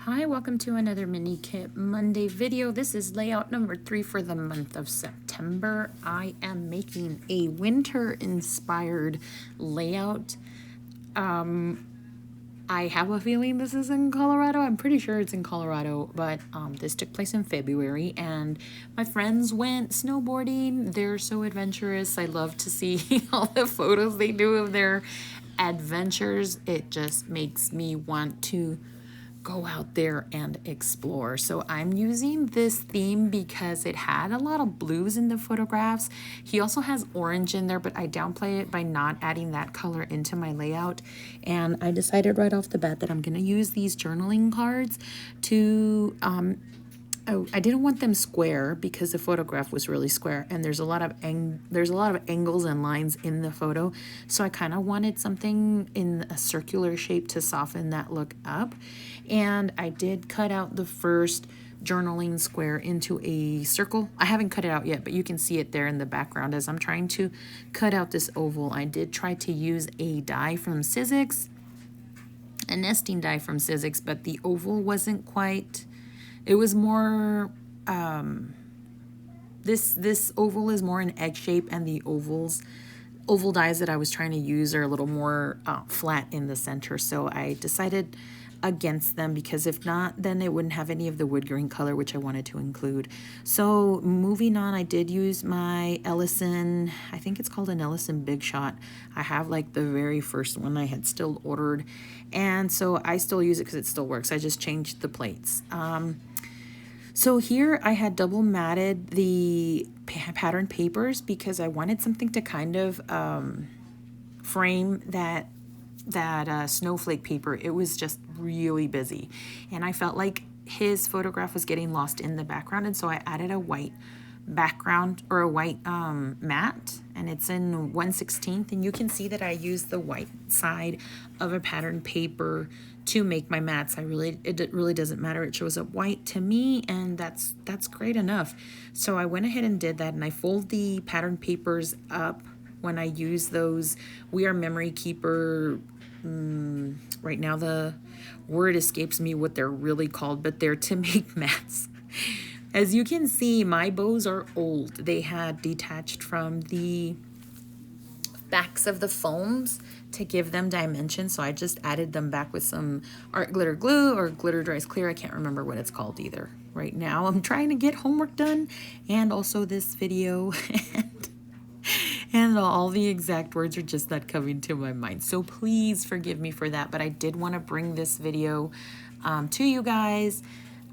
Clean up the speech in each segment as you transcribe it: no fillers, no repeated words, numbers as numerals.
Hi, welcome to another Mini Kit Monday video. This is layout number 3 for the month of September. I am making a winter inspired layout. I have a feeling this is in Colorado. I'm pretty sure it's in Colorado, but this took place in February and my friends went snowboarding. They're so adventurous. I love to see all the photos they do of their adventures. It just makes me want to go out there and explore. So I'm using this theme because it had a lot of blues in the photographs. He also has orange in there, but I downplay it by not adding that color into my layout. And I decided right off the bat that I'm going to use these journaling cards to I didn't want them square because the photograph was really square and there's a lot of angles and lines in the photo. So I kind of wanted something in a circular shape to soften that look up. And I did cut out the first journaling square into a circle. I haven't cut it out yet, but you can see it there in the background as I'm trying to cut out this oval. I did try to use a die from Sizzix, a nesting die from Sizzix, but the oval wasn't quite... It was more, this oval is more an egg shape, and the oval dies that I was trying to use are a little more flat in the center. So I decided against them because if not, then it wouldn't have any of the wood grain color, which I wanted to include. So moving on, I did use my Ellison, I think it's called an Ellison Big Shot. I have like the very first one I had still ordered. And so I still use it because it still works. I just changed the plates. So here I had double matted the pattern papers because I wanted something to kind of frame that snowflake paper. It was just really busy and I felt like his photograph was getting lost in the background, and so I added a white background or a white mat, and it's in 1/16, and you can see that I used the white side of a pattern paper to make my mats. It really doesn't matter. It shows up white to me, and that's great enough. So I went ahead and did that, and I fold the pattern papers up when I use those. We Are Memory Keeper. Right now the word escapes me what they're really called, but they're to make mats. As you can see, my bows are old. They had detached from the backs of the foams to give them dimension, so I just added them back with some art glitter glue or glitter dries clear. I can't remember what it's called either. Right now I'm trying to get homework done and also this video and all the exact words are just not coming to my mind, so please forgive me for that. But I did want to bring this video to you guys.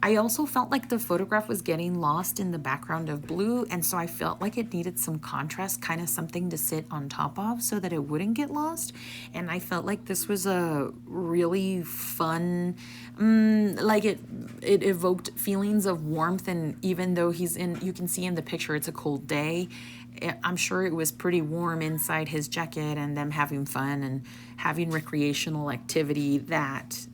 I also felt like the photograph was getting lost in the background of blue, and so I felt like it needed some contrast, kind of something to sit on top of so that it wouldn't get lost. And I felt like this was a really fun, like it evoked feelings of warmth. And even though you can see in the picture it's a cold day, I'm sure it was pretty warm inside his jacket, and them having fun and having recreational activity. That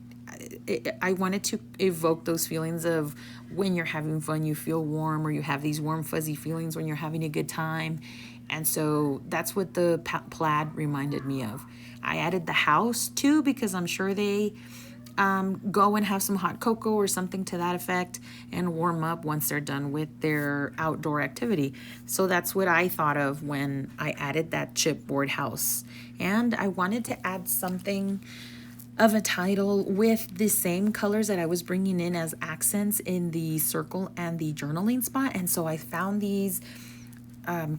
I wanted to evoke those feelings of when you're having fun, you feel warm, or you have these warm, fuzzy feelings when you're having a good time. And so that's what the plaid reminded me of. I added the house too because I'm sure they go and have some hot cocoa or something to that effect and warm up once they're done with their outdoor activity. So that's what I thought of when I added that chipboard house. And I wanted to add something of a title with the same colors that I was bringing in as accents in the circle and the journaling spot. And so I found these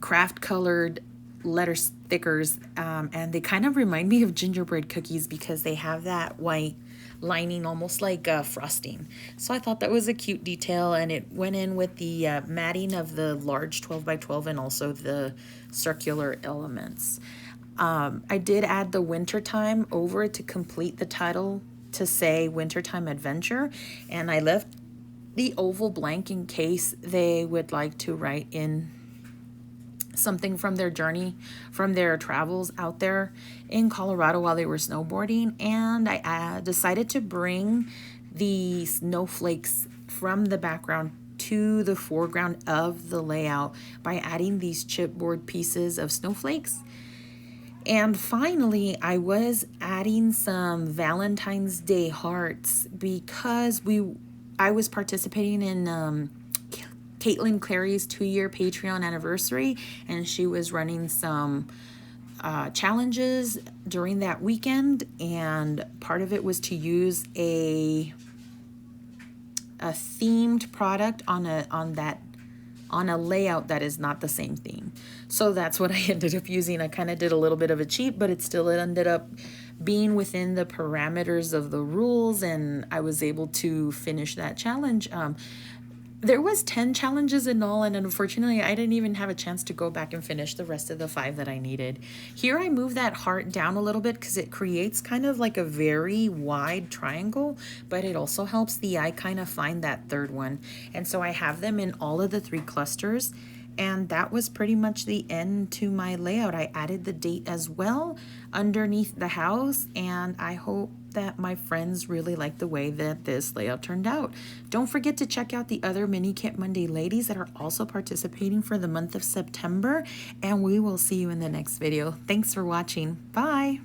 craft colored letter stickers, and they kind of remind me of gingerbread cookies because they have that white lining, almost like frosting. So I thought that was a cute detail, and it went in with the matting of the large 12x12 and also the circular elements. I did add the wintertime over it to complete the title to say Wintertime Adventure, and I left the oval blank in case they would like to write in something from their journey, from their travels out there in Colorado while they were snowboarding. And I decided to bring the snowflakes from the background to the foreground of the layout by adding these chipboard pieces of snowflakes. And finally, I was adding some Valentine's Day hearts because I was participating in Caitlin Clary's 2-year Patreon anniversary, and she was running some challenges during that weekend, and part of it was to use a themed product on a layout that is not the same theme. So that's what I ended up using. I kind of did a little bit of a cheat, but it ended up being within the parameters of the rules, and I was able to finish that challenge. There was 10 challenges in all, and unfortunately I didn't even have a chance to go back and finish the rest of the 5 that I needed. Here I move that heart down a little bit because it creates kind of like a very wide triangle, but it also helps the eye kind of find that third one. And so I have them in all of the 3 clusters, and that was pretty much the end to my layout. I added the date as well underneath the house, and I hope that my friends really like the way that this layout turned out. Don't forget to check out the other Mini Kit Monday ladies that are also participating for the month of September, and we will see you in the next video. Thanks for watching. Bye.